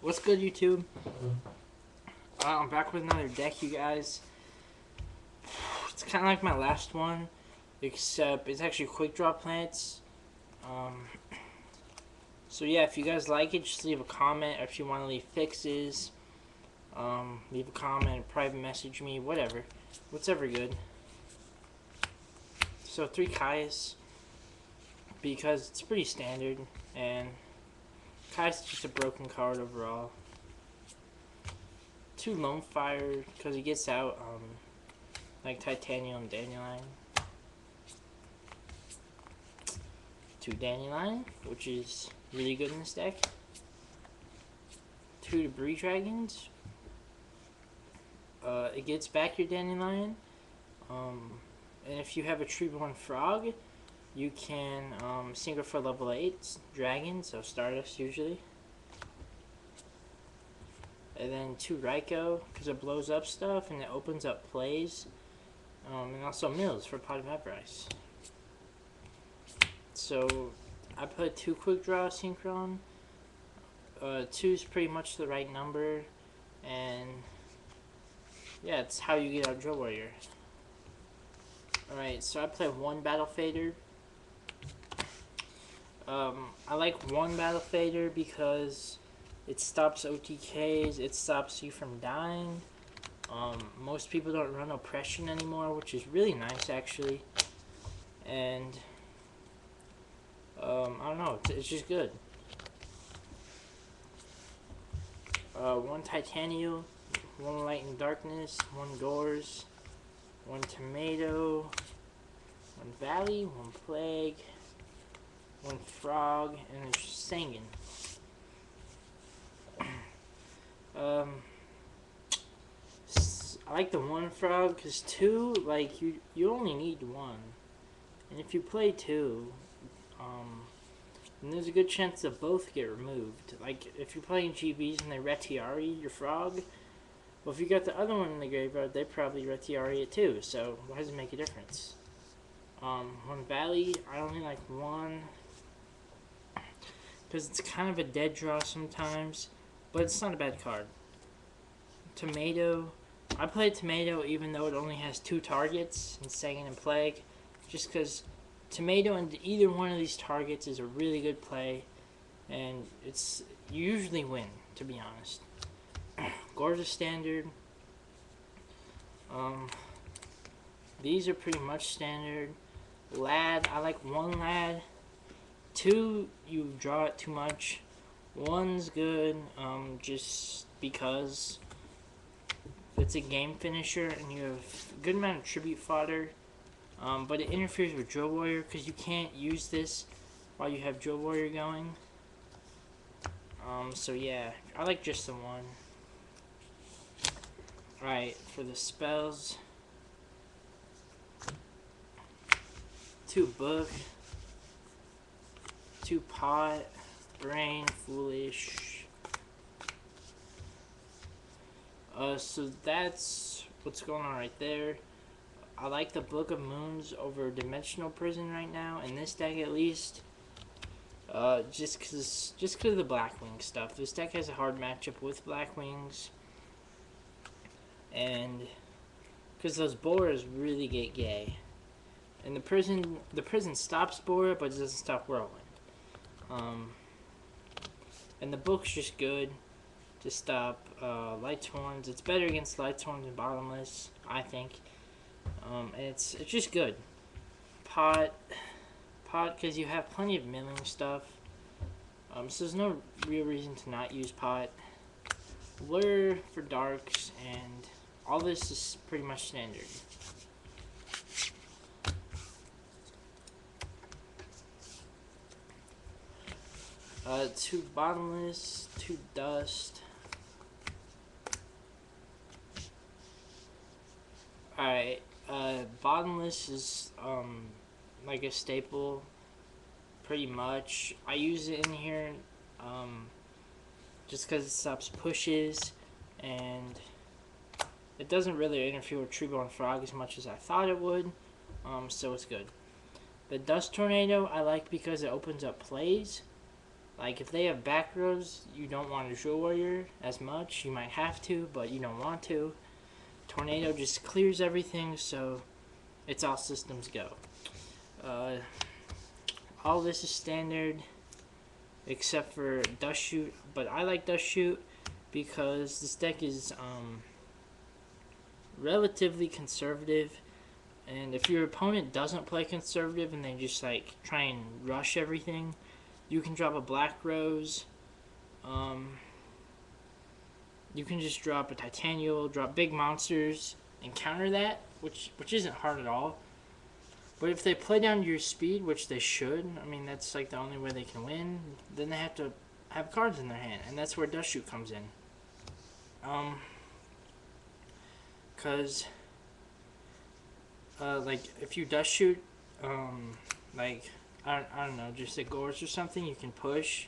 What's good, YouTube? I'm back with another deck, you guys. It's kind of like my last one, except it's actually Quickdraw plants. So yeah, if you guys like it, just leave a comment. Or if you want to leave fixes, leave a comment, private message me, whatever. Whatever good. So 3 Kai's, because it's pretty standard, and Kai's just a broken card overall. 2 Lone Fire, because he gets out like Titanium and Dandelion. 2 Dandelion, which is really good in this deck. 2 Debris Dragons. It gets back your Dandelion. And if you have a Tree-born Frog, you can sync for level 8 Dragon, so Stardust usually. And then 2 Raikou, because it blows up stuff and it opens up plays. And also mills for Pot of Avarice. So I put 2 Quickdraw Synchron. 2 is pretty much the right number. And yeah, it's how you get out Drill Warrior. Alright, so I play 1 Battle Fader. I like 1 Battle Fader because it stops OTKs, it stops you from dying. Most people don't run Oppression anymore, which is really nice actually. And I don't know, it's just good. 1 Titanium, 1 Light and Darkness, 1 Gores, 1 Tomato, 1 Valley, 1 Plague, 1 Frog, and there's Sangan. I like the 1 Frog because 2, like, you only need 1. And if you play 2, then there's a good chance that both get removed. Like, if you're playing GBs and they Retiari your Frog, well, if you got the other one in the graveyard, they probably Retiari it too, so why does it make a difference? 1 Valley, I only like 1, because it's kind of a dead draw sometimes, but it's not a bad card. Tomato, I play Tomato even though it only has 2 targets in Sangan and Plague, just because Tomato and either one of these targets is a really good play, and you usually win, to be honest. Gore's a standard. These are pretty much standard. Lad, I like 1 Lad. 2, you draw it too much. 1's good, just because it's a game finisher and you have a good amount of tribute fodder. But it interferes with Drill Warrior because you can't use this while you have Drill Warrior going. So yeah, I like just the 1. Alright, for the spells, 2 Book, 2 Pot, Brain, Foolish. So that's what's going on right there. I like the Book of Moons over Dimensional Prison right now, in this deck at least. Just cause of the Blackwing stuff. This deck has a hard matchup with Blackwings. And because those Boras really get gay. And the prison stops Bora, but it doesn't stop Whirlwind. And the Book's just good to stop Lighthorns. It's better against Lighthorns and Bottomless, I think. And it's just good. Pot, because you have plenty of milling stuff. So there's no real reason to not use Pot. Lure for darks, and all this is pretty much standard. Two Bottomless, 2 Dust. Alright, Bottomless is like a staple, pretty much. I use it in here just because it stops pushes, and it doesn't really interfere with Tree-born Frog as much as I thought it would, so it's good. The Dust Tornado I like because it opens up plays. Like if they have back rows, you don't want to Dual Warrior as much. You might have to, but you don't want to. Tornado just clears everything, so it's all systems go. All this is standard except for Dust Shoot, but I like Dust Shoot because this deck is relatively conservative, and if your opponent doesn't play conservative and they just like try and rush everything, you can drop a Black Rose, you can just drop a Titanial, drop big monsters and counter that, which isn't hard at all. But if they play down to your speed, which they should, I mean that's like the only way they can win, then they have to have cards in their hand, and that's where Dust Shoot comes in. Cause like if you Dust Shoot, like I don't know, just a Gorge or something, you can push,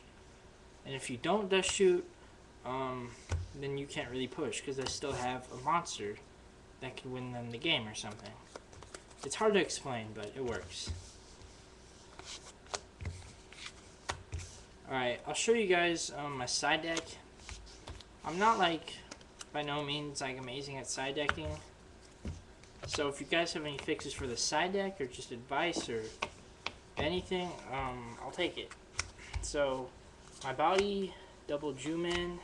and if you don't Dust Shoot, then you can't really push because they still have a monster that could win them the game or something. It's hard to explain, but it works. Alright, I'll show you guys my side deck. I'm not like, by no means like amazing at side decking. So if you guys have any fixes for the side deck or just advice or anything, I'll take it. So my body, double Juman,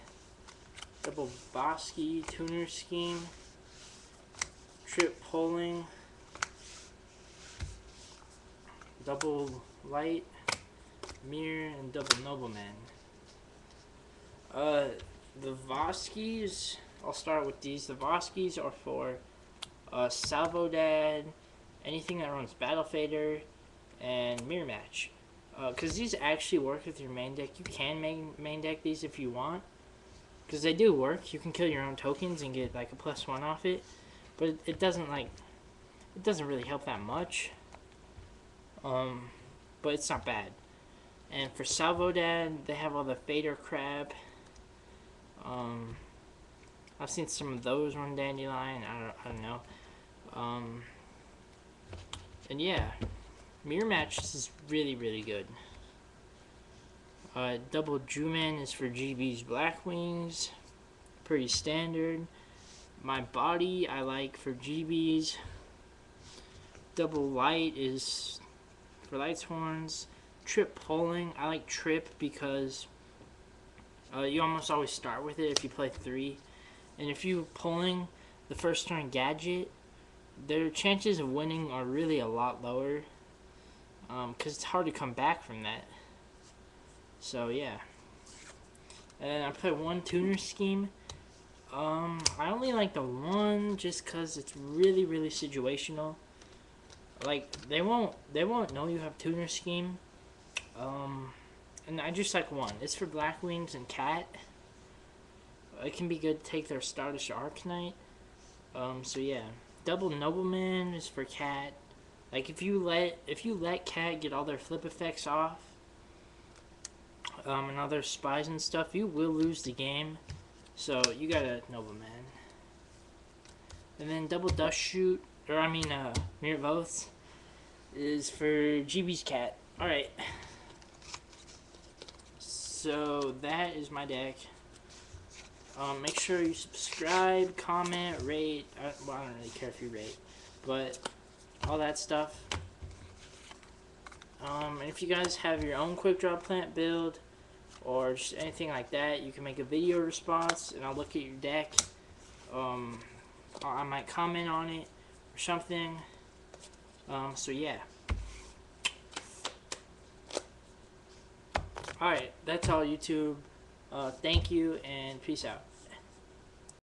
double Bosky, Tuner Scheme, trip Polling, double Light, Mirror, and double Nobleman. The Voskis, I'll start with these. The Voskis are for Salvo Dad, anything that runs Battle Fader, and Mirror Match. Because these actually work with your main deck. You can main deck these if you want, because they do work. You can kill your own tokens and get like a +1 off it, but it doesn't really help that much. But it's not bad. And for Salvo Dad, they have all the Fader Crab. I've seen some of those run Dandelion. I don't know. And yeah, Mirror Match is really, really good. Double Juman is for GB's Black Wings. Pretty standard. My body I like for GB's. Double Light is for Light's Horns. Trip Polling, I like Trip because you almost always start with it if you play 3. And if you Polling the first turn Gadget, their chances of winning are really a lot lower. Because it's hard to come back from that. So yeah. And I play one Tuner Scheme. I only like the one just because it's really, really situational. Like they won't know you have Tuner Scheme. And I just like one. It's for Black Wings and Cat. It can be good to take their Stardust Arcanite. So yeah. Double Nobleman is for Cat. Like if you let Cat get all their flip effects off, and all their spies and stuff, you will lose the game. So you got a Nobleman. And then double Dust Shoot, or I mean Mirror Votes, is for GB's Cat. Alright. So that is my deck. Make sure you subscribe, comment, rate. Well, I don't really care if you rate, but all that stuff. And if you guys have your own Quickdraw plant build or just anything like that, you can make a video response and I'll look at your deck. I might comment on it or something. So yeah. Alright, that's all YouTube. Thank you and peace out.